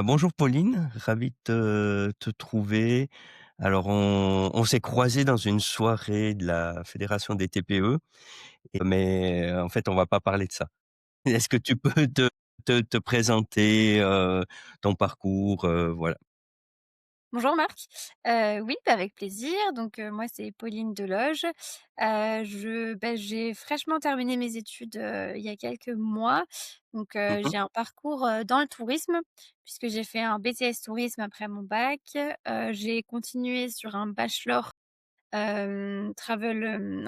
Bonjour Pauline, ravi de te trouver. Alors on s'est croisés dans une soirée de la fédération des TPE, mais en fait on va pas parler de ça. Est-ce que tu peux te présenter, ton parcours, voilà? Bonjour Marc. Oui, bah, avec plaisir. Donc, moi c'est Pauline Deloge. J'ai fraîchement terminé mes études, il y a quelques mois. Donc, Mmh. j'ai un parcours, dans le tourisme puisque j'ai fait un BTS tourisme après mon bac. J'ai continué sur un bachelor, un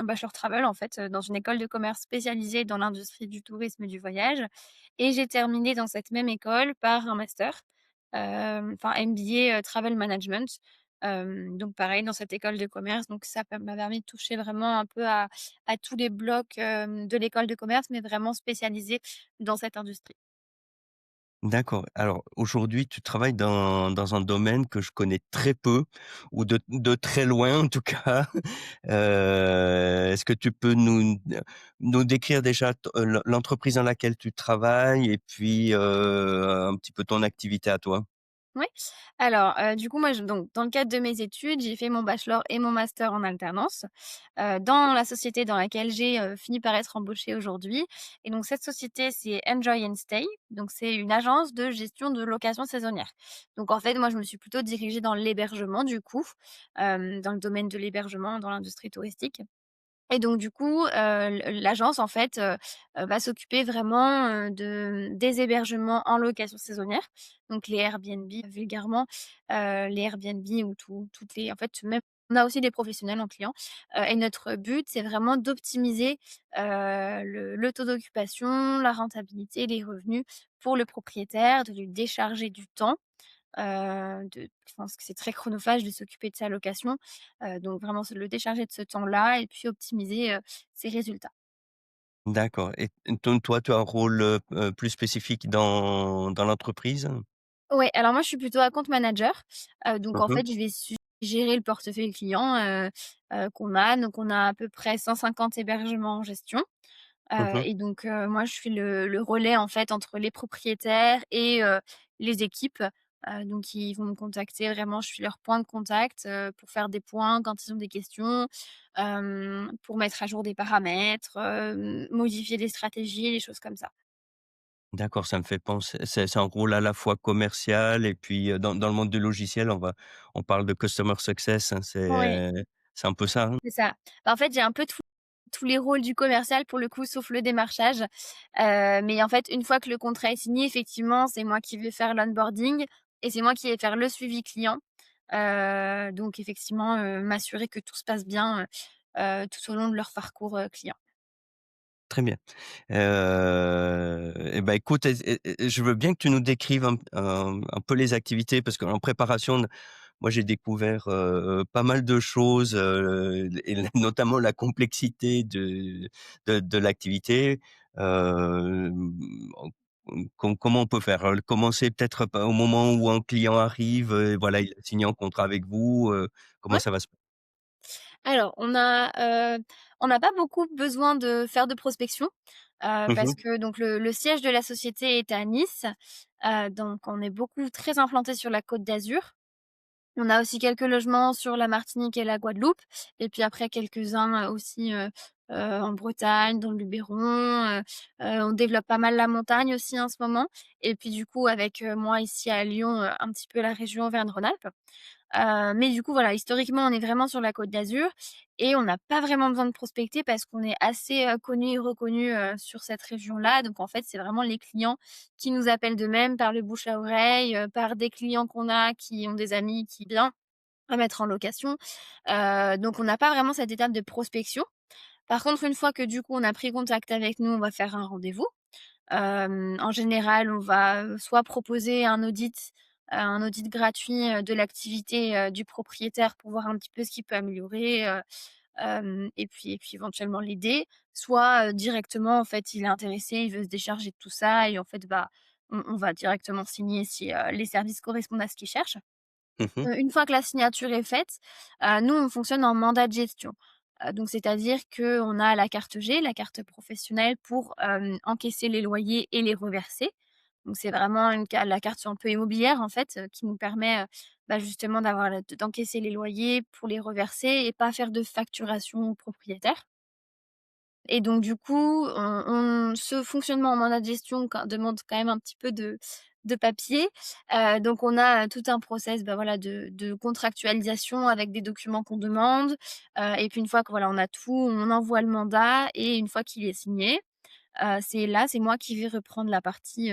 bachelor travel en fait, dans une école de commerce spécialisée dans l'industrie du tourisme et du voyage et j'ai terminé dans cette même école par un master, enfin MBA, Travel Management, donc pareil dans cette école de commerce, donc ça m'a permis de toucher vraiment un peu à tous les blocs, de l'école de commerce, mais vraiment spécialisée dans cette industrie. D'accord. Alors aujourd'hui, tu travailles dans un domaine que je connais très peu ou de très loin en tout cas. Est-ce que tu peux nous décrire déjà l'entreprise dans laquelle tu travailles et puis, un petit peu ton activité à toi? Oui. Alors, du coup, moi, donc dans le cadre de mes études, j'ai fait mon bachelor et mon master en alternance, dans la société dans laquelle j'ai, fini par être embauchée aujourd'hui et donc cette société, c'est Enjoy and Stay, donc c'est une agence de gestion de location saisonnière. Donc en fait, moi, je me suis plutôt dirigée dans l'hébergement du coup, dans le domaine de l'hébergement dans l'industrie touristique. Et donc du coup, l'agence en fait, va s'occuper vraiment, des hébergements en location saisonnière, donc les Airbnb vulgairement, les Airbnb ou toutes les en fait même on a aussi des professionnels en clients, et notre but c'est vraiment d'optimiser, le taux d'occupation, la rentabilité, les revenus pour le propriétaire, de lui décharger du temps. Je pense que c'est très chronophage de s'occuper de sa location, donc vraiment se le décharger de ce temps-là et puis optimiser, ses résultats. D'accord et toi, tu as un rôle, plus spécifique dans l'entreprise? Ouais, alors moi je suis plutôt account manager, donc Mmh en mh. fait je vais gérer le portefeuille client, qu'on a. Donc on a à peu près 150 hébergements en gestion. Mmh. Et donc moi je suis le relais en fait entre les propriétaires et les équipes. Donc ils vont me contacter vraiment, je suis leur point de contact, pour faire des points quand ils ont des questions, pour mettre à jour des paramètres, modifier des stratégies, des choses comme ça. D'accord, ça me fait penser c'est un rôle à la fois commercial et puis, dans le monde du logiciel, on parle de customer success, hein, Oui. c'est un peu ça, hein? C'est ça. Bah, en fait, j'ai un peu tous les rôles du commercial pour le coup, sauf le démarchage. Mais en fait, une fois que le contrat est signé, effectivement, c'est moi qui vais faire l'onboarding et c'est moi qui vais faire le suivi client. Donc effectivement, m'assurer que tout se passe bien, tout au long de leur parcours, client. Très bien. Et bah, écoute, je veux bien que tu nous décrives un peu les activités parce qu'en préparation, moi, j'ai découvert, pas mal de choses, et notamment la complexité de l'activité. Hem, comment on peut faire? Commencer peut-être par au moment où un client arrive, voilà, il a signé un contrat avec vous, comment Ouais. ça va se Alors on n'a pas beaucoup besoin de faire de prospection, parce mmh. que donc le siège de la société est à Nice, donc on est beaucoup très implanté sur la Côte d'Azur. On a aussi quelques logements sur la Martinique et la Guadeloupe et puis après quelques-uns, aussi, en Bretagne, dans le Luberon, on développe pas mal la montagne aussi en ce moment et puis du coup avec, moi ici à Lyon, un petit peu la région Auvergne-Rhône-Alpes. Mais du coup voilà, historiquement on est vraiment sur la Côte d'Azur et on n'a pas vraiment besoin de prospecter parce qu'on est assez, connus et reconnus, sur cette région-là. Donc en fait, c'est vraiment les clients qui nous appellent d'eux-mêmes par le bouche à oreille, par des clients qu'on a qui ont des amis qui bien à mettre en location. Donc on n'a pas vraiment cette étape de prospection. Par contre, une fois que du coup on a pris contact avec nous, on va faire un rendez-vous. En général, on va, soit proposer un audit gratuit, de l'activité, du propriétaire pour voir un petit peu ce qu'il peut améliorer, et puis éventuellement l'aider. Soit, directement en fait il est intéressé, il veut se décharger de tout ça et en fait, bah, on va directement signer si, les services correspondent à ce qu'il cherche. Mmh. Une fois que la signature est faite, nous, on fonctionne en mandat de gestion. Donc c'est-à-dire qu'on a la carte G, la carte professionnelle pour, encaisser les loyers et les reverser. Donc c'est vraiment une ca la carte un peu immobilière, en fait, qui nous permet, justement d'encaisser les loyers pour les reverser et pas faire de facturation aux propriétaires. Et donc du coup, ce fonctionnement en mandat de gestion demande quand même un petit peu de papier. Donc on a, tout un process, voilà, de contractualisation avec des documents qu'on demande. Et puis une fois que voilà, on a tout, on envoie le mandat et une fois qu'il est signé, c'est moi qui vais reprendre la partie,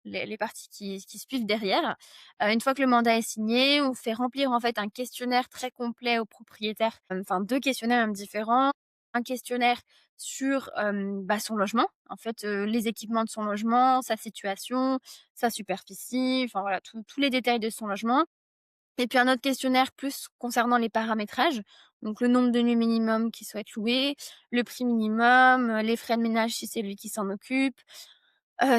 les parties qui suivent derrière. Une fois que le mandat est signé, on fait remplir en fait un questionnaire très complet au propriétaire, enfin 2 questionnaires même différents. Un questionnaire sur, son logement, en fait, les équipements de son logement, sa situation, sa superficie, enfin voilà, tous les détails de son logement. Et puis un autre questionnaire plus concernant les paramétrages, donc le nombre de nuits minimum qu'il souhaite louer, le prix minimum, les frais de ménage si c'est lui qui s'en occupe,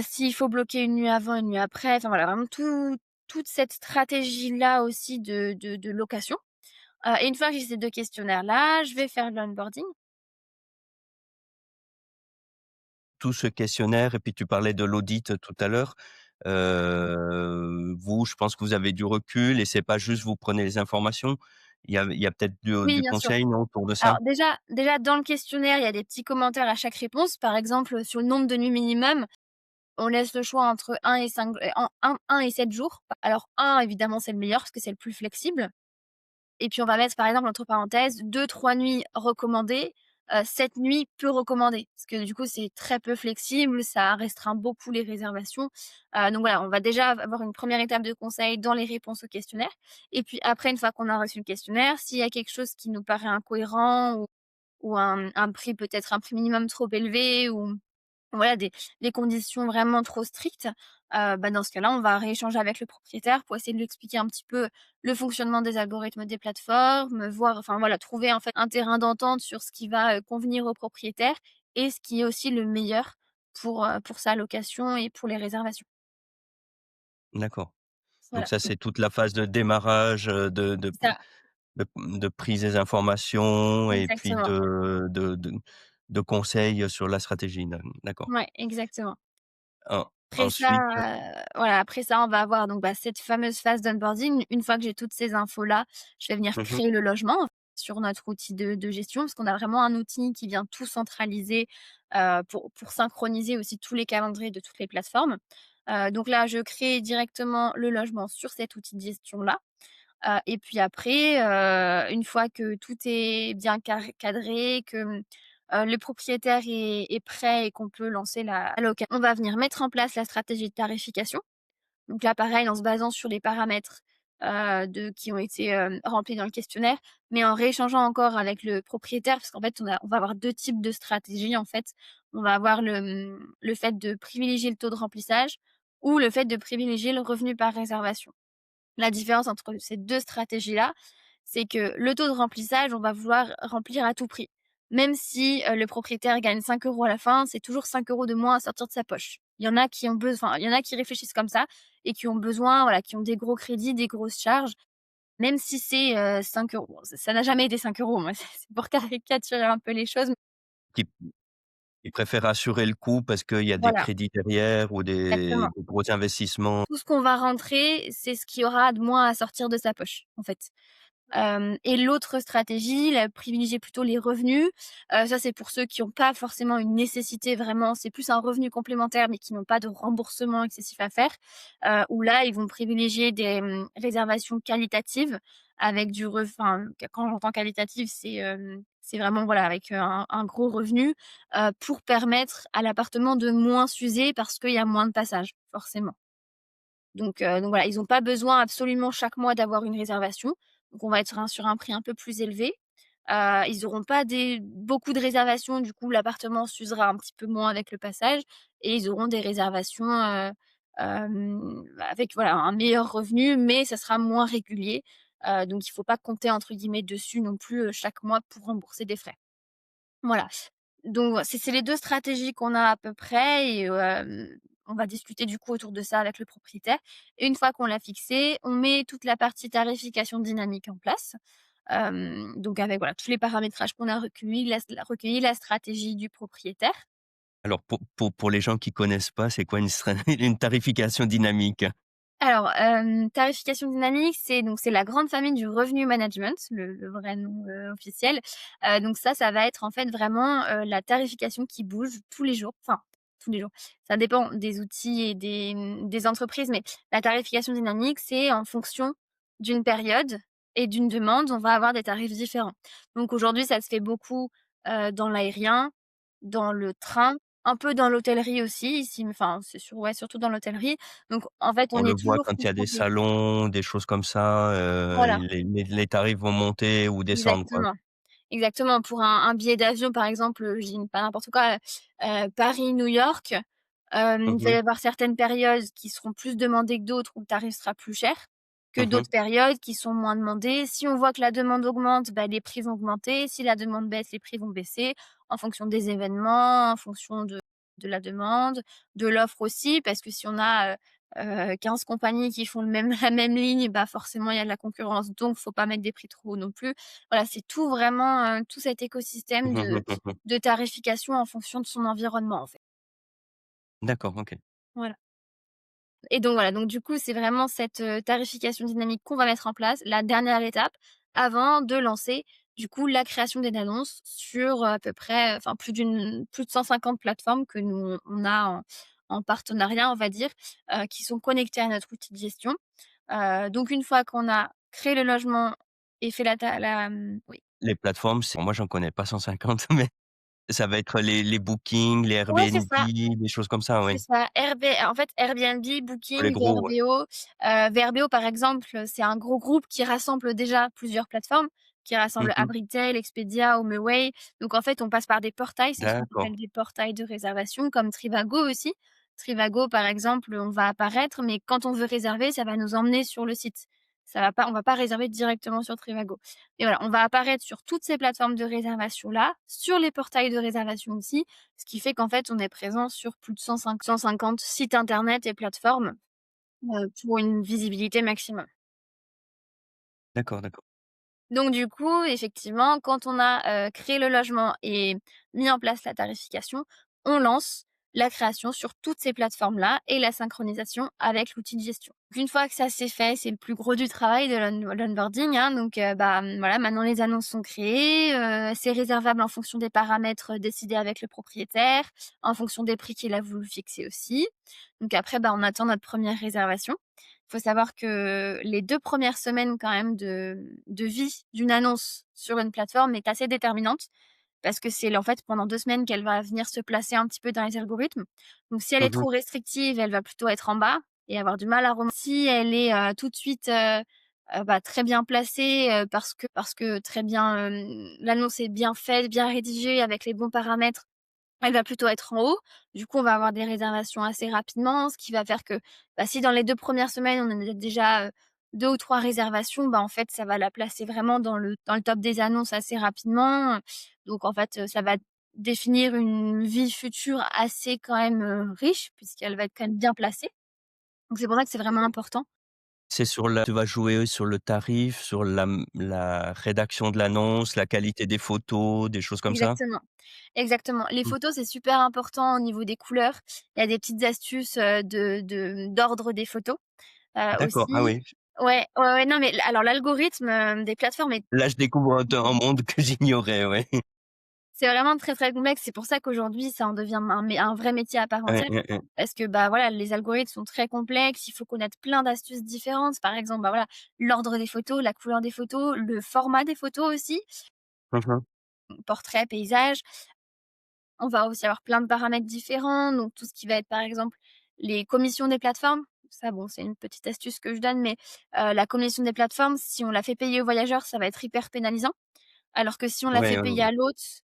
s'il faut bloquer une nuit avant, une nuit après, enfin voilà, vraiment toute cette stratégie-là aussi de location. Et une fois que j'ai ces 2 questionnaires-là, je vais faire l'onboarding. Tout ce questionnaire et puis tu parlais de l'audit tout à l'heure. Vous, je pense que vous avez du recul et c'est pas juste vous prenez les informations. Il y a peut-être Oui, du bien sûr. conseil, non, autour de Alors ça? déjà dans le questionnaire, il y a des petits commentaires à chaque réponse. Par exemple, sur le nombre de nuits minimum, on laisse le choix entre 1 et 5, en 1 et 7 jours. Alors 1 évidemment, c'est le meilleur parce que c'est le plus flexible et puis on va mettre par exemple entre parenthèses 2-3 nuits recommandées, 7 nuits peu recommandées. Parce que du coup, c'est très peu flexible, ça restreint beaucoup les réservations. Donc voilà, on va déjà avoir une première étape de conseil dans les réponses au questionnaire et puis après, une fois qu'on a reçu le questionnaire, s'il y a quelque chose qui nous paraît incohérent ou un prix peut-être un prix minimum trop élevé ou voilà des conditions vraiment trop strictes, dans ce cas-là, on va rééchanger avec le propriétaire pour essayer de lui expliquer un petit peu le fonctionnement des algorithmes des plateformes, voir enfin voilà, trouver en fait un terrain d'entente sur ce qui va, convenir au propriétaire et ce qui est aussi le meilleur pour sa location et pour les réservations. D'accord. Donc Voilà, ça, c'est toute la phase de démarrage, c'est ça, de prise des informations et puis exactement. de conseils sur la stratégie. D'accord. Ouais, exactement. En Après ça, ensuite, voilà, après ça, on va avoir donc, cette fameuse phase d'onboarding. Une fois que j'ai toutes ces infos-là, je vais venir mmh. créer le logement sur notre outil de gestion, parce qu'on a vraiment un outil qui vient tout centraliser, pour synchroniser aussi tous les calendriers de toutes les plateformes. Donc là, je crée directement le logement sur cet outil de gestion-là. Et puis après, une fois que tout est bien cadré, que, le propriétaire est prêt et qu'on peut lancer la location, on va venir mettre en place la stratégie de tarification. Donc là, pareil, en se basant sur les paramètres, qui ont été, remplis dans le questionnaire, mais en rééchangeant encore avec le propriétaire parce qu'en fait, on va avoir 2 types de stratégies, en fait. On va avoir le fait de privilégier le taux de remplissage ou le fait de privilégier le revenu par réservation. La différence entre ces 2 stratégies-là, c'est que le taux de remplissage, on va vouloir remplir à tout prix. Même si, le propriétaire gagne 5 € à la fin, c'est toujours 5 € de moins à sortir de sa poche. Il y en a qui réfléchissent comme ça et qui ont besoin, voilà, qui ont des gros crédits, des grosses charges, même si c'est, 5 €. Bon, ça n'a jamais été 5 €, moi, c'est pour caricaturer un peu les choses, Qui Ils préfèrent assurer le coup parce qu'il y a des voilà, crédits derrière ou exactement. des gros investissements Tout ce qu'on va rentrer, c'est ce qu'il y aura de moins à sortir de sa poche, en fait. Et l'autre stratégie, la privilégier plutôt les revenus. Ça, c'est pour ceux qui ont pas forcément une nécessité vraiment, c'est plus un revenu complémentaire, mais qui n'ont pas de remboursement excessif à faire. Où là, ils vont privilégier des, réservations qualitatives avec du enfin, quand j'entends qualitative, c'est vraiment, voilà, avec, un gros revenu, pour permettre à l'appartement de moins s'user parce qu'il y a moins de passages, forcément. Donc voilà, ils ont pas besoin absolument chaque mois d'avoir une réservation. Donc on va être sur un prix un peu plus élevé. Ils auront pas beaucoup de réservations, du coup l'appartement s'usera un petit peu moins avec le passage et ils auront des réservations, avec voilà un meilleur revenu, mais ça sera moins régulier. Donc il faut pas compter entre guillemets «dessus» non plus, chaque mois pour rembourser des frais. Voilà. Donc voilà, c'est les 2 stratégies qu'on a à peu près et on va discuter du coup autour de ça avec le propriétaire et une fois qu'on l'a fixé, on met toute la partie tarification dynamique en place. Donc avec voilà tous les paramétrages qu'on a recueillis, la stratégie du propriétaire Alors pour les gens qui connaissent pas, c'est quoi une tarification dynamique? Alors, tarification dynamique, c'est la grande famille du revenu management, le vrai nom, officiel. Donc ça va être en fait vraiment, la tarification qui bouge tous les jours, enfin tous les jours. Ça dépend des outils et des entreprises, mais la tarification dynamique, c'est en fonction d'une période et d'une demande, on va avoir des tarifs différents. Donc aujourd'hui, ça se fait beaucoup, dans l'aérien, dans le train, un peu dans l'hôtellerie aussi ici, enfin c'est ouais, surtout dans l'hôtellerie. Donc en fait, On on le est voit toujours quand il y a des confronté. salons, des choses comme ça, Voilà, les tarifs vont monter ou descendre, quoi. exactement. Exactement. Pour un billet d'avion, par exemple, je dis pas n'importe quoi, Paris-New York, il va y Mmh. avoir certaines périodes qui seront plus demandées que d'autres, où le tarif sera plus cher, que Mmh. d'autres périodes qui sont moins demandées. Si on voit que la demande augmente, bah, les prix vont augmenter. Si la demande baisse, les prix vont baisser en fonction des événements, en fonction de la demande, de l'offre aussi, parce que si on a, 15 compagnies qui font le même la même ligne, bah, forcément il y a de la concurrence, donc faut pas mettre des prix trop hauts non plus. Voilà, c'est tout vraiment, tout cet écosystème Mmh mh, mmh. de tarification en fonction de son environnement, en fait. D'accord, OK. Voilà. Et donc voilà, donc du coup, c'est vraiment cette, tarification dynamique qu'on va mettre en place, la dernière étape, avant de lancer, du coup, la création des annonces sur, à peu près, enfin plus de 150 plateformes que nous on a en partenariat, on va dire, qui sont connectées à notre outil de gestion. Donc une fois qu'on a créé le logement et fait oui. Les plateformes, c'est moi j'en connais pas 150, mais ça va être les bookings, les Ouais, c'est Airbnb, ça. des choses comme ça, C'est oui. ça, en fait, Airbnb, Les Booking, gros, ouais. Vrbo. Vrbo, par exemple, c'est un gros groupe qui rassemble déjà plusieurs plateformes, qui rassemble Mmh. Abritel, Expedia, HomeAway. Donc en fait, on passe par des portails, c'est ce qu'on D'accord. appelle des portails de réservation, comme Trivago aussi. Trivago, par exemple, on va apparaître, mais quand on veut réserver, ça va nous emmener sur le site. On va pas réserver directement sur Trivago. Et voilà, on va apparaître sur toutes ces plateformes de réservation-là, sur les portails de réservation aussi, ce qui fait qu'en fait, on est présent sur plus de 150 sites internet et plateformes, pour une visibilité maximum. D'accord, d'accord. Donc du coup, effectivement, quand on a, créé le logement et mis en place la tarification, on lance la création sur toutes ces plateformes-là et la synchronisation avec l'outil de gestion. Une fois que ça c'est fait, c'est le plus gros du travail de l'onboarding, hein, donc voilà, maintenant les annonces sont créées, c'est réservable en fonction des paramètres, décidés avec le propriétaire, en fonction des prix qu'il a voulu fixer aussi. Donc après, on attend notre première réservation. Il faut savoir que les 2 premières semaines quand même de vie d'une annonce sur une plateforme est assez déterminante parce que c'est en fait pendant 2 semaines qu'elle va venir se placer un petit peu dans les algorithmes. Donc si elle est Mmh. trop restrictive, elle va plutôt être en bas et avoir du mal à remonter. Si elle est, tout de suite, très bien placée, parce que très bien, l'annonce est bien faite, bien rédigée avec les bons paramètres, elle va plutôt être en haut. Du coup, on va avoir des réservations assez rapidement, ce qui va faire que, si dans les 2 premières semaines, on a déjà, 2 ou 3 réservations, en fait, ça va la placer vraiment dans le top des annonces assez rapidement. Donc en fait, ça va définir une vie future assez quand même, riche puisqu'elle va être quand même bien placée. Donc c'est pour ça que c'est vraiment important. C'est sur la tu vas jouer sur le tarif, sur la rédaction de l'annonce, la qualité des photos, des choses comme ça? Exactement, exactement. Les Mmh. photos, c'est super important au niveau des couleurs. Il y a des petites astuces, d'ordre des photos. D'accord, ah Aussi oui. ouais, ouais, ouais, non, mais alors l'algorithme, des plateformes est Là, je découvre un monde que j'ignorais, ouais. c'est vraiment très, très complexe. C'est pour ça qu'aujourd'hui, ça en devient un vrai métier à part Ouais, entière. ouais, ouais. Parce que, voilà, les algorithmes sont très complexes, il faut connaître plein d'astuces différentes. Par exemple, voilà, l'ordre des photos, la couleur des photos, le format des photos aussi, Mmh mh. portrait, paysage. On va aussi avoir plein de paramètres différents, donc tout ce qui va être, par exemple, les commissions des plateformes. Ça, bon, c'est une petite astuce que je donne, mais la commission des plateformes, si on la fait payer aux voyageurs, ça va être hyper pénalisant. Alors que si on la Ouais, fait ouais, payer ouais. à l'hôte,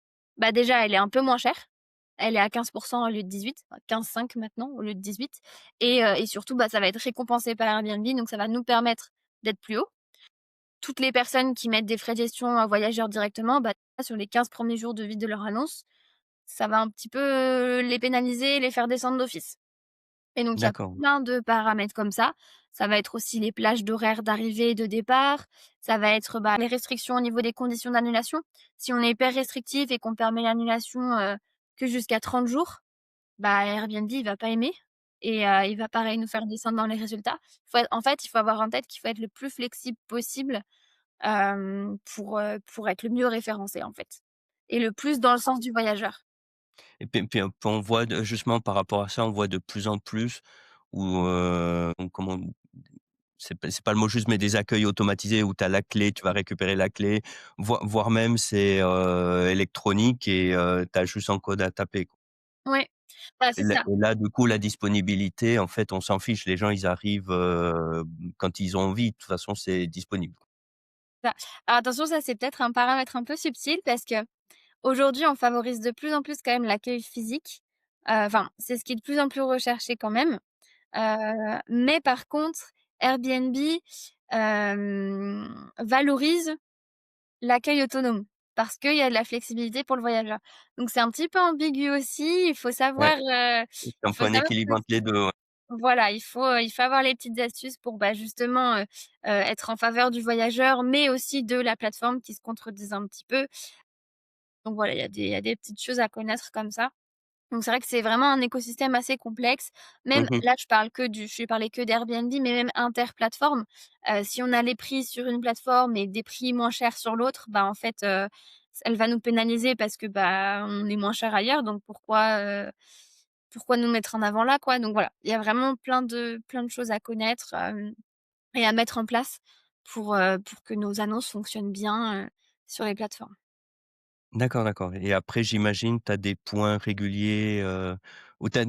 déjà, elle est un peu moins chère. Elle est à 15 au lieu de 18, enfin 15,5 maintenant au lieu de 18 et surtout, ça va être récompensé par Airbnb, donc ça va nous permettre d'être plus haut. Toutes les personnes qui mettent des frais de gestion à voyageurs directement, sur les 15 premiers jours de vie de leur annonce, ça va un petit peu, les pénaliser, les faire descendre d'office. Et donc il y a D'accord. plein de paramètres comme ça. Ça va être aussi les plages d'horaires d'arrivée et de départ. Ça va être, les restrictions au niveau des conditions d'annulation. Si on est hyper restrictif et qu'on permet l'annulation, que jusqu'à 30 jours, bah, Airbnb, il va pas aimer et il va pareil nous faire descendre dans les résultats. Il faut avoir en tête qu'il faut être le plus flexible possible, pour être le mieux référencé, en fait et le plus dans le sens du voyageur. Et puis on voit de justement par rapport à ça, on voit de plus en plus où, comment c'est pas le mot juste, mais des accueils automatisés où tu as la clé, tu vas récupérer la clé, voire même c'est, électronique et tu as juste un code à taper, quoi. Ouais, bah, c'est ça. Et là, du coup, la disponibilité, en fait, on s'en fiche. Les gens, ils arrivent, quand ils ont envie. De toute façon, c'est disponible. Ça. Alors attention, ça, c'est peut-être un paramètre un peu subtil parce qu'aujourd'hui, on favorise de plus en plus quand même l'accueil physique. Enfin, c'est ce qui est de plus en plus recherché quand même. Mais par contre, Airbnb, valorise l'accueil autonome parce qu'il y a de la flexibilité pour le voyageur. Donc c'est un petit peu ambigu aussi, Ouais, c'est un il peu faut un savoir équilibre que entre les 2. Ouais. voilà, il faut avoir les petites astuces pour, bah, justement, être en faveur du voyageur, mais aussi de la plateforme qui se contredisent un petit peu. Donc voilà, il y a des petites choses à connaître comme ça. Donc c'est vrai que c'est vraiment un écosystème assez complexe. Même Mmh. là, je vais parler que d'Airbnb, mais même interplateforme. Si on a les prix sur une plateforme et des prix moins chers sur l'autre, bah, en fait, elle va nous pénaliser parce que, bah, on est moins cher ailleurs, donc pourquoi nous mettre en avant là, quoi? Donc voilà, il y a vraiment plein de choses à connaître, et à mettre en place pour que nos annonces fonctionnent bien, sur les plateformes. D'accord, d'accord et après, j'imagine, tu as des points réguliers, où tu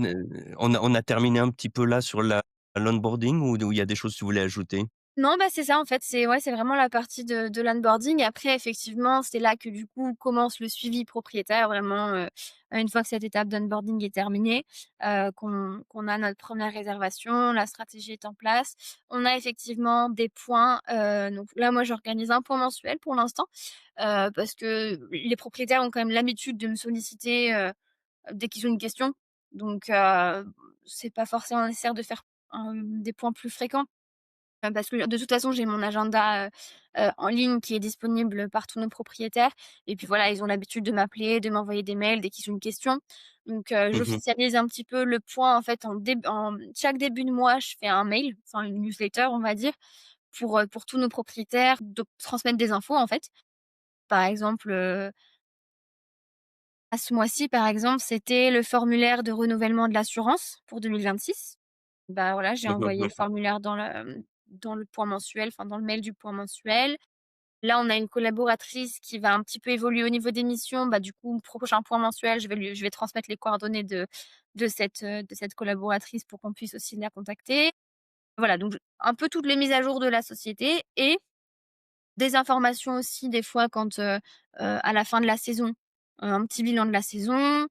on a terminé un petit peu là sur la l'onboarding ou il y a des choses que tu voulais ajouter? Non, bah, c'est ça en fait, c'est ouais, c'est vraiment la partie de l'onboarding. Après effectivement, c'est là que du coup commence le suivi propriétaire vraiment, une fois que cette étape d'onboarding est terminée, qu'on a notre première réservation, la stratégie est en place. On a effectivement des points, donc là moi j'organise un point mensuel pour l'instant, parce que les propriétaires ont quand même l'habitude de me solliciter, dès qu'ils ont une question. Donc c'est pas forcément nécessaire de faire, des points plus fréquents. Parce que de toute façon, j'ai mon agenda, en ligne qui est disponible par tous nos propriétaires et puis voilà, ils ont l'habitude de m'appeler, de m'envoyer des mails dès qu'ils ont une question. Donc Mmh. j'officialise un petit peu le point en fait en chaque début de mois, je fais un mail, enfin une newsletter on va dire, pour tous nos propriétaires, de transmettre des infos en fait. Par exemple, à ce mois-ci par exemple, c'était le formulaire de renouvellement de l'assurance pour 2026. Bah, voilà, j'ai Mmh mh, envoyé le mmh. formulaire dans le point mensuel, enfin dans le mail du point mensuel. Là, on a une collaboratrice qui va un petit peu évoluer au niveau des missions. Bah, du coup, prochain point mensuel, je vais transmettre les coordonnées de cette collaboratrice pour qu'on puisse aussi la contacter. Voilà, donc un peu toutes les mises à jour de la société et des informations aussi des fois quand, à la fin de la saison, un petit bilan de la saison.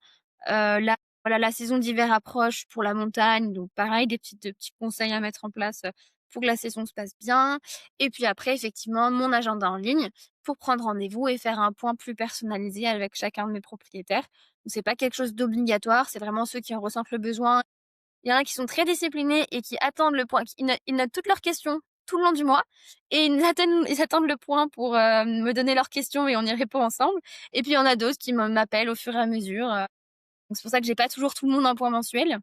Là, voilà, la saison d'hiver approche pour la montagne, donc pareil, des petits conseils à mettre en place, pour que la saison se passe bien et puis après effectivement mon agenda en ligne pour prendre rendez-vous et faire un point plus personnalisé avec chacun de mes propriétaires. Donc c'est pas quelque chose d'obligatoire, c'est vraiment ceux qui en ressentent le besoin. Il y en a qui sont très disciplinés et qui attendent le point, ils notent toutes leurs questions tout le long du mois et ils attendent le point pour, me donner leurs questions et on y répond ensemble et puis il y en a d'autres qui m'appellent au fur et à mesure, donc c'est pour ça que j'ai pas toujours tout le monde en point mensuel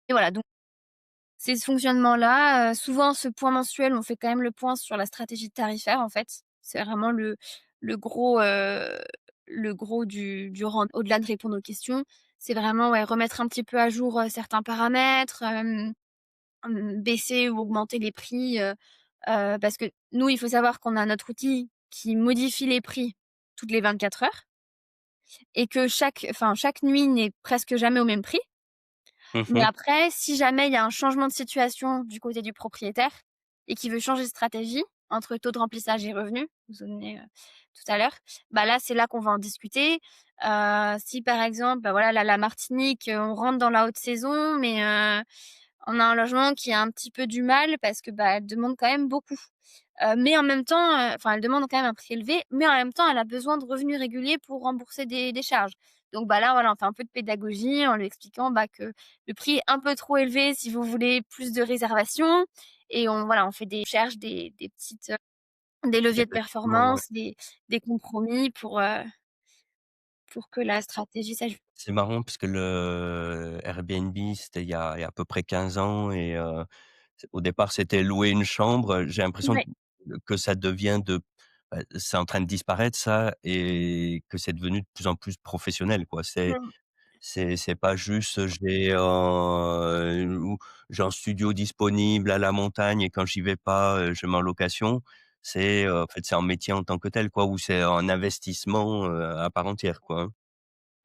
et voilà, donc c'est ce fonctionnement-là, souvent ce point mensuel, on fait quand même le point sur la stratégie tarifaire, en fait. C'est vraiment le gros, le gros du rend au-delà de répondre aux questions, c'est vraiment, ouais, remettre un petit peu à jour, certains paramètres, baisser ou augmenter les prix, parce que nous, il faut savoir qu'on a notre outil qui modifie les prix toutes les 24 heures et que chaque nuit n'est presque jamais au même prix. Mais Mmh. après, si jamais il y a un changement de situation du côté du propriétaire et qu'il veut changer de stratégie entre taux de remplissage et revenus, vous donnez, tout à l'heure, bah, là, c'est là qu'on va en discuter. Si par exemple, bah, voilà, la Martinique, on rentre dans la haute saison, mais on a un logement qui a un petit peu du mal parce que, bah, elle demande quand même beaucoup. Mais en même temps, enfin, elle demande quand même un prix élevé, mais en même temps, elle a besoin de revenus réguliers pour rembourser des charges. Donc, bah, là, voilà, on fait un peu de pédagogie en lui expliquant, bah, que le prix est un peu trop élevé si vous voulez plus de réservations et on fait des recherches, des petites, des leviers de Effectivement, ouais. performance, des compromis pour que la stratégie s'ajuste. C'est marrant parce que le Airbnb, c'était il y a à peu près 15 ans et au départ, c'était louer une chambre. J'ai l'impression Ouais. que ça devient c'est en train de disparaître ça et que c'est devenu de plus en plus professionnel, quoi. Mmh. C'est pas juste, j'ai un studio disponible à la montagne et quand j'y vais pas, je mets en location. En fait, c'est un métier en tant que tel, quoi, ou c'est un investissement, à part entière, quoi, hein.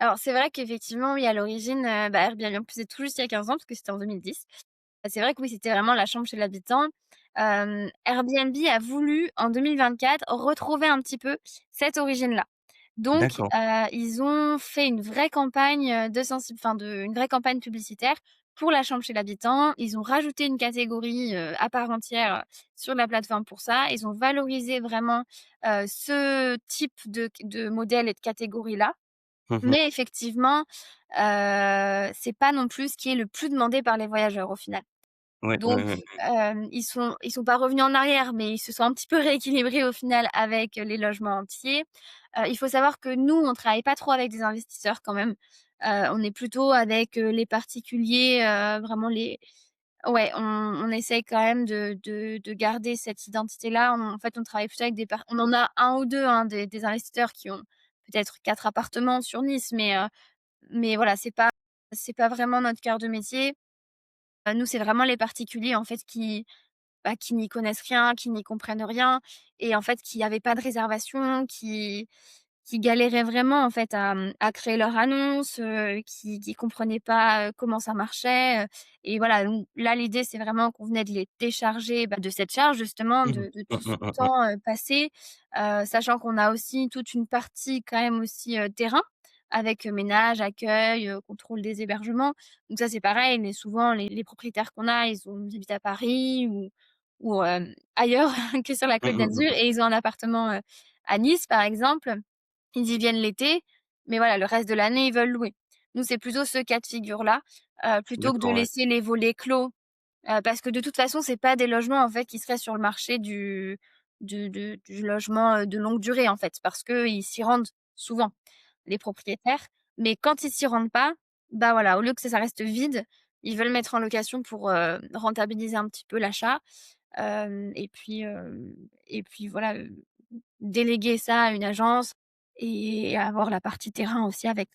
Alors c'est vrai qu'effectivement, oui, à l'origine, Airbnb, en plus, c'est tout juste il y a 15 ans, parce que c'était en 2010. C'est vrai que oui, c'était vraiment la chambre chez l'habitant. Airbnb a voulu, en 2024, retrouver un petit peu cette origine-là. Donc, D'accord. ils ont fait une vraie campagne, une vraie campagne publicitaire pour la chambre chez l'habitant. Ils ont rajouté une catégorie, à part entière, sur la plateforme pour ça. Ils ont valorisé vraiment, ce type de modèle et de catégorie-là. Mmh mh. Mais effectivement, c'est pas non plus ce qui est le plus demandé par les voyageurs au final. Ouais, ouais, Donc, ouais. ils sont pas revenus en arrière, mais ils se sont un petit peu rééquilibrés au final avec les logements entiers. Il faut savoir que nous, on travaille pas trop avec des investisseurs quand même. On est plutôt avec, les particuliers, vraiment les ouais, on essaye quand même de garder cette identité-là. En fait, on travaille plutôt avec on en a un ou 2 hein, des investisseurs qui ont peut-être 4 appartements sur Nice, mais voilà, c'est pas vraiment notre cœur de métier. Nous, c'est vraiment les particuliers, en fait, qui n'y connaissent rien, qui n'y comprennent rien et en fait, qui avaient pas de réservation, qui galéraient vraiment, en fait, à créer leur annonce, qui comprenaient pas, comment ça marchait, et voilà, donc là, l'idée, c'est vraiment qu'on venait de les décharger, de cette charge, justement, Mmh mh. de tout Mmh ce mh, mmh mh. temps, passé, sachant qu'on a aussi toute une partie, quand même, aussi, terrain avec, ménage, accueil, contrôle des hébergements. Donc ça, c'est pareil, mais souvent les propriétaires qu'on a, ils habitent à Paris ou ailleurs que sur la Mmh Côte mh, mmh d'Azur mh. et ils ont un appartement, à Nice, par exemple. Ils y viennent l'été, mais voilà, le reste de l'année, ils veulent louer. Nous, c'est plutôt ce cas de figure-là, plutôt que de D'accord, ouais. laisser les volets clos, parce que de toute façon, c'est pas des logements, en fait, qui seraient sur le marché du logement, de longue durée, en fait, parce qu'ils s'y rendent souvent, les propriétaires. Mais quand ils s'y rendent pas, bah, voilà, au lieu que ça reste vide, ils veulent mettre en location pour, rentabiliser un petit peu l'achat, et puis voilà, déléguer ça à une agence et avoir la partie terrain aussi avec.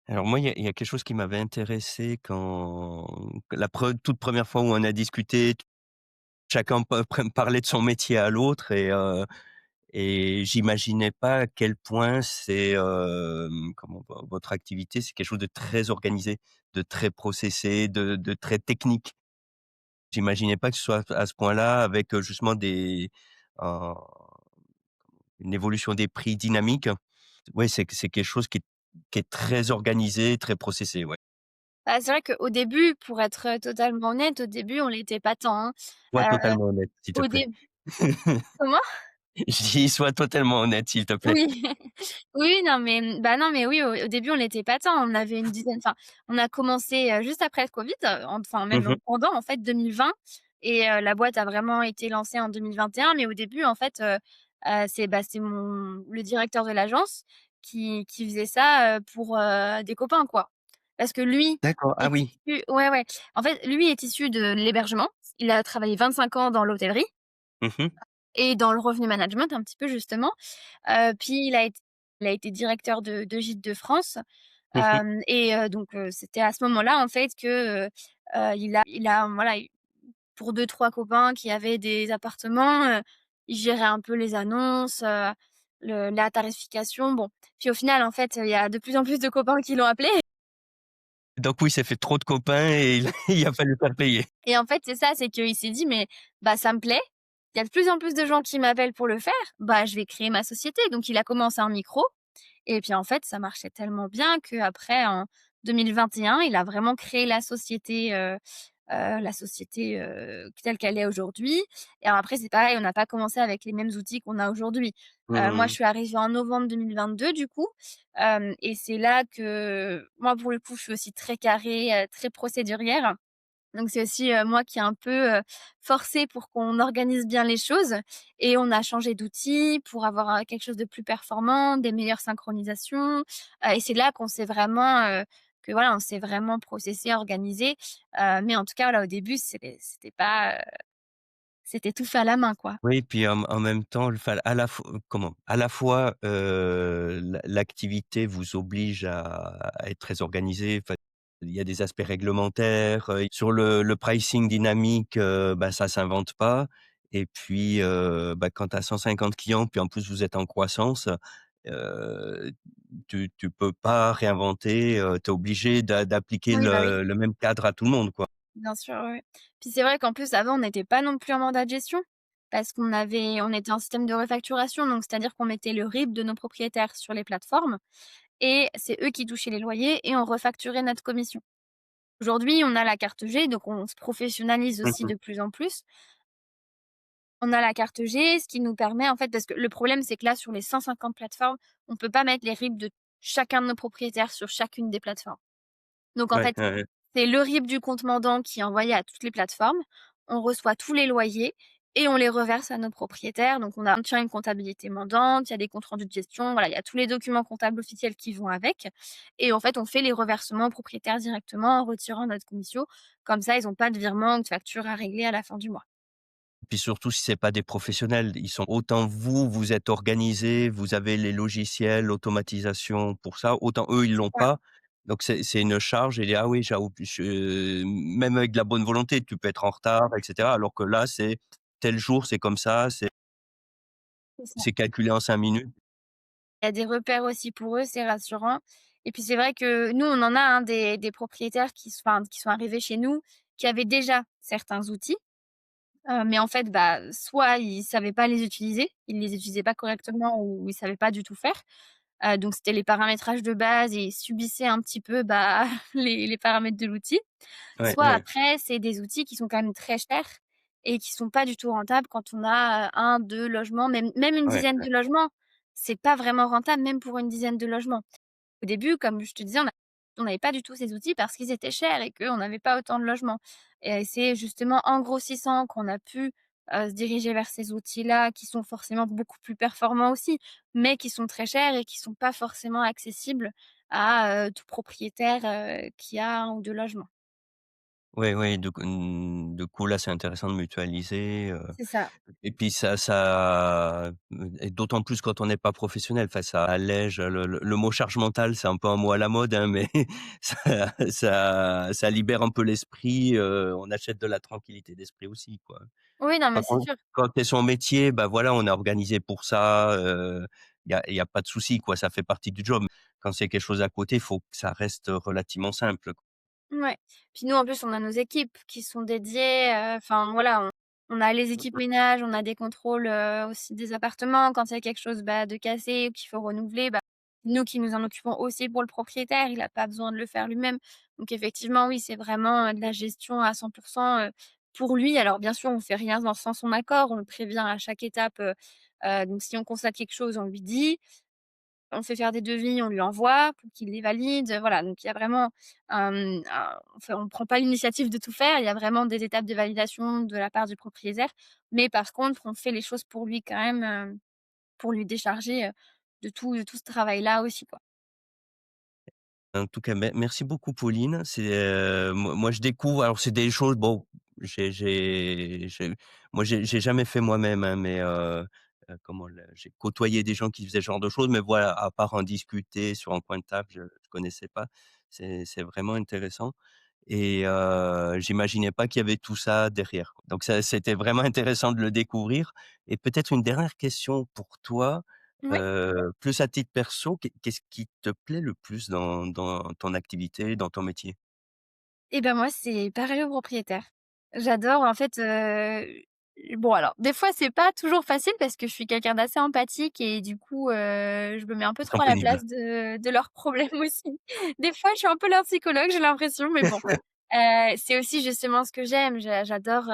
Alors moi, il y a quelque chose qui m'avait intéressé quand la toute première fois où on a discuté, chacun parlait de son métier à l'autre et j'imaginais pas à quel point comment votre activité, c'est quelque chose de très organisé, de très processé, de très technique. J'imaginais pas que ce soit à ce point-là avec, justement heu, une évolution des prix dynamique. Ouais, c'est quelque chose qui est très organisé, très processé, ouais. Bah, c'est vrai qu'au début, pour être, totalement honnête, au début, on l'était pas tant, hein. Sois Heu, totalement honnête, s'il te au plaît. dé Comment? Je dis: «Sois totalement honnête, s'il te plaît». Oui. Oui, non, mais non, mais oui, au début, on l'était pas tant. On avait une dizaine, enfin, on a commencé, juste après le covid, enfin Mmh même mh. pendant, en fait, 2020 et la boîte a vraiment été lancée en 2021. Mais au début, en fait, c'est le directeur de l'agence qui faisait ça, pour, des copains, quoi. Parce que lui D'accord, ah est oui. issu ouais, ouais. En fait, lui est issu de l'hébergement. Il a travaillé 25 ans dans l'hôtellerie Mmh mh. et dans le revenu management un petit peu, justement. Puis il a été directeur de Gîtes de France, Mmh mh. donc c'était à ce moment-là, en fait, que, il a voilà, pour deux trois copains qui avaient des appartements, il gérait un peu les annonces, la tarification, bon. Puis au final, en fait, il y a de plus en plus de copains qui l'ont appelé Donc oui, il s'est fait trop de copains et il a fallu faire payer. et en fait, c'est ça, c'est qu'il s'est dit: «Mais ça me plaît, il y a de plus en plus de gens qui m'appellent pour le faire, je vais créer ma société». Donc il a commencé en micro. Et puis, en fait, ça marchait tellement bien qu'après, en 2021, il a vraiment créé la société telle qu'elle est aujourd'hui. Et alors après, c'est pareil, on n'a pas commencé avec les mêmes outils qu'on a aujourd'hui. Moi, je Mmh. suis arrivée en novembre 2022 du coup, et c'est là que moi, pour le coup, je suis aussi très carrée, très procédurière. Donc c'est aussi, moi qui ai un peu, forcé pour qu'on organise bien les choses et on a changé d'outil pour avoir, quelque chose de plus performant, des meilleures synchronisations, et c'est là qu'on s'est vraiment, que voilà, on s'est vraiment processé, organisé, mais en tout cas, voilà, au début, c'était pas, c'était tout fait à la main, quoi. Oui, puis en même temps, le enfin, à la fois, l'activité vous oblige à être très organisé, enfin, il y a des aspects réglementaires, sur le pricing dynamique, bah, ça s'invente pas et puis, bah, quand tu as 150 clients, puis en plus vous êtes en croissance, heu, tu peux pas réinventer, tu es obligé d'appliquer Oui, bah, oui. le même cadre à tout le monde, quoi. Bien sûr, ouais, ouais. Puis c'est vrai qu'en plus avant on n'était pas non plus en mandat de gestion, parce on était en système de refacturation, donc c'est-à-dire qu'on mettait le RIB de nos propriétaires sur les plateformes et c'est eux qui touchaient les loyers et on refacturait notre commission. Aujourd'hui, on a la carte G, donc on se professionnalise aussi Mmh. de plus en plus. On a la carte G, ce qui nous permet en fait parce que le problème c'est que là sur les 150 plateformes, on peut pas mettre les RIB de chacun de nos propriétaires sur chacune des plateformes. Donc en Ouais, fait, ouais, ouais. c'est le RIB du compte mandant qui est envoyé à toutes les plateformes. On reçoit tous les loyers et on les reverse à nos propriétaires. Donc on tient une comptabilité mandante, il y a des comptes rendus de gestion, voilà, il y a tous les documents comptables officiels qui vont avec. Et en fait, on fait les reversements aux propriétaires directement en retirant notre commission. Comme ça, ils ont pas de virement ou de facture à régler à la fin du mois. Puis surtout si c'est pas des professionnels, ils sont autant vous, vous êtes organisés, vous avez les logiciels, l'automatisation pour ça, autant eux, ils l'ont Ouais, pas. Donc c'est une charge et ah oui, j'avoue, même avec de la bonne volonté, tu peux être en retard et cetera. Alors que là, c'est tel jour, c'est comme ça, c'est ça. c'est calculé en 5 minutes. Il y a des repères aussi pour eux, c'est rassurant. Et puis c'est vrai que nous, on en a, hein, des propriétaires qui sont arrivés chez nous, qui avaient déjà certains outils. Mais en fait, bah, soit ils savaient pas les utiliser, ils les utilisaient pas correctement ou ils savaient pas du tout faire. Donc c'était les paramétrages de base et ils subissaient un petit peu, bah, les paramètres de l'outil. Ouais, Soit ouais, après, c'est des outils qui sont quand même très chers et qui sont pas du tout rentables quand on a, 1-2 logements, même une ouais, dizaine de logements. C'est pas vraiment rentable même pour une dizaine de logements. Au début, comme je te disais, on n'avait pas du tout ces outils parce qu'ils étaient chers et qu'on n'avait pas autant de logements et c'est justement en grossissant qu'on a pu, se diriger vers ces outils-là qui sont forcément beaucoup plus performants aussi, mais qui sont très chers et qui sont pas forcément accessibles à, tout propriétaire, qui a 1 ou 2 logements. ouais, ouais, du coup, là, c'est intéressant de mutualiser, C'est ça. et puis et d'autant plus quand on n'est pas professionnel, enfin ça allège le mot charge mentale, c'est un peu un mot à la mode, hein, mais ça libère un peu l'esprit, on achète de la tranquillité d'esprit aussi, quoi. Oui, non, mais Quand c'est on sûr. quand c'est son métier, bah, voilà, on est organisé pour ça, il y a pas de souci, quoi, ça fait partie du job. Quand c'est quelque chose à côté, il faut que ça reste relativement simple. Ouais. Puis nous, en plus, on a nos équipes qui sont dédiées, enfin voilà, on a les équipes ménage, on a des contrôles, aussi des appartements. Quand il y a quelque chose, bah, de cassé ou qu'il faut renouveler, bah, nous qui nous en occupons aussi pour le propriétaire, il a pas besoin de le faire lui-même. Donc effectivement, oui, c'est vraiment, de la gestion à 100 pour lui. Alors bien sûr, on fait rien sans son accord, on le prévient à chaque étape, donc si on constate quelque chose, on lui dit. On fait faire des devis, on lui envoie pour qu'il les valide, voilà, donc il y a vraiment, on prend pas l'initiative de tout faire, il y a vraiment des étapes de validation de la part du propriétaire, mais par contre, on fait les choses pour lui quand même, pour lui décharger, de tout ce travail-là aussi, quoi. En tout cas, merci beaucoup Pauline. Moi je découvre alors c'est des choses bon, j'ai jamais fait moi-même, hein, mais j'ai côtoyé des gens qui faisaient ce genre de choses, mais voilà, à part en discuter sur un coin de table, je connaissais pas. C'est vraiment intéressant et j'imaginais pas qu'il y avait tout ça derrière, quoi. Donc ça, c'était vraiment intéressant de le découvrir et peut-être une dernière question pour toi. Oui. Plus à titre perso, qu'est-ce qui te plaît le plus dans ton activité, dans ton métier? Et ben, moi, c'est pareil aux propriétaires. J'adore en fait, bon alors, des fois, c'est pas toujours facile parce que je suis quelqu'un d'assez empathique et du coup, je me mets un peu trop à la Disponible. place de leurs problèmes aussi. Des fois, je suis un peu leur psychologue, j'ai l'impression, mais bon, c'est aussi justement ce que j'aime. J'adore,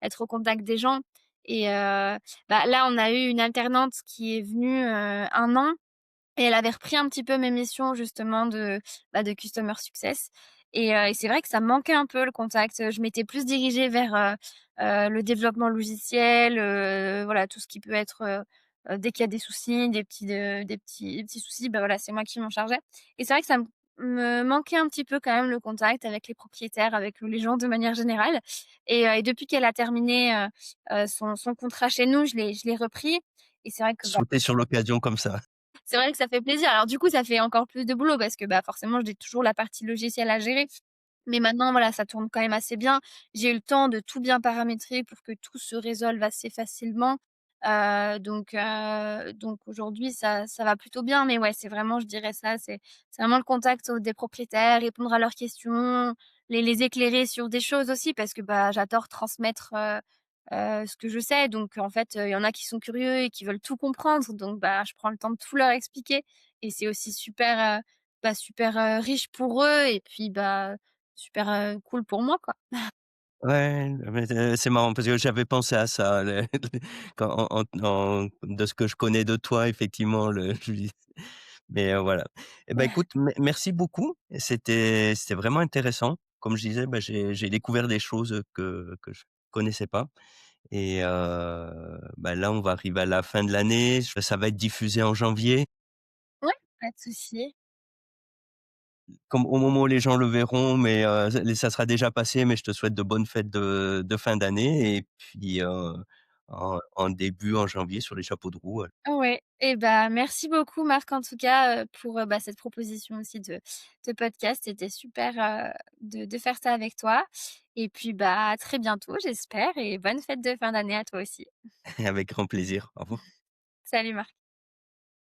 être au contact des gens et bah, là, on a eu une alternante qui est venue, 1 an et elle avait repris un petit peu mes missions justement de, bah, de customer success Et c'est vrai que ça me manquait un peu le contact, je m'étais plus dirigée vers, le développement logiciel, voilà, tout ce qui peut être, dès qu'il y a des soucis, des petits soucis, bah, voilà, c'est moi qui m'en chargeais et c'est vrai que ça me manquait un petit peu quand même le contact avec les propriétaires, avec les gens de manière générale et depuis qu'elle a terminé, son contrat chez nous, je l'ai repris et c'est vrai que, bah, Sauter sur l'occasion comme ça. c'est vrai que ça fait plaisir. Alors du coup, ça fait encore plus de boulot parce que, bah, forcément, j'ai toujours la partie logicielle à gérer. Mais maintenant, voilà, ça tourne quand même assez bien. J'ai eu le temps de tout bien paramétrer pour que tout se résolve assez facilement. Donc aujourd'hui, ça va plutôt bien. Mais ouais, c'est vraiment, je dirais ça, c'est vraiment le contact des propriétaires, répondre à leurs questions, les éclairer sur des choses aussi parce que, bah, j'adore transmettre, ce que je sais. Donc en fait, il y en a qui sont curieux et qui veulent tout comprendre. Donc bah, je prends le temps de tout leur expliquer et c'est aussi super, riche pour eux et puis, bah, super, cool pour moi, quoi. Ouais, mais c'est marrant parce que j'avais pensé à ça, quand de ce que je connais de toi effectivement, je lui mais voilà. Et ben écoute, merci beaucoup. C'était vraiment intéressant. Comme je disais, bah, j'ai découvert des choses que je connaissais pas et bah, là, on va arriver à la fin de l'année. Ça va être diffusé en janvier. Ouais, pas de souci. Comme au moment où les gens le verront, mais ça sera déjà passé, mais je te souhaite de bonnes fêtes de fin d'année et puis, en début en janvier sur les chapeaux de roue. Ouais et bah, merci beaucoup Marc, en tout cas, pour, bah, cette proposition aussi de podcast. C'était super, de faire ça avec toi et puis, bah, à très bientôt, j'espère et bonne fête de fin d'année à toi aussi. Avec grand plaisir. Au revoir. Salut Marc.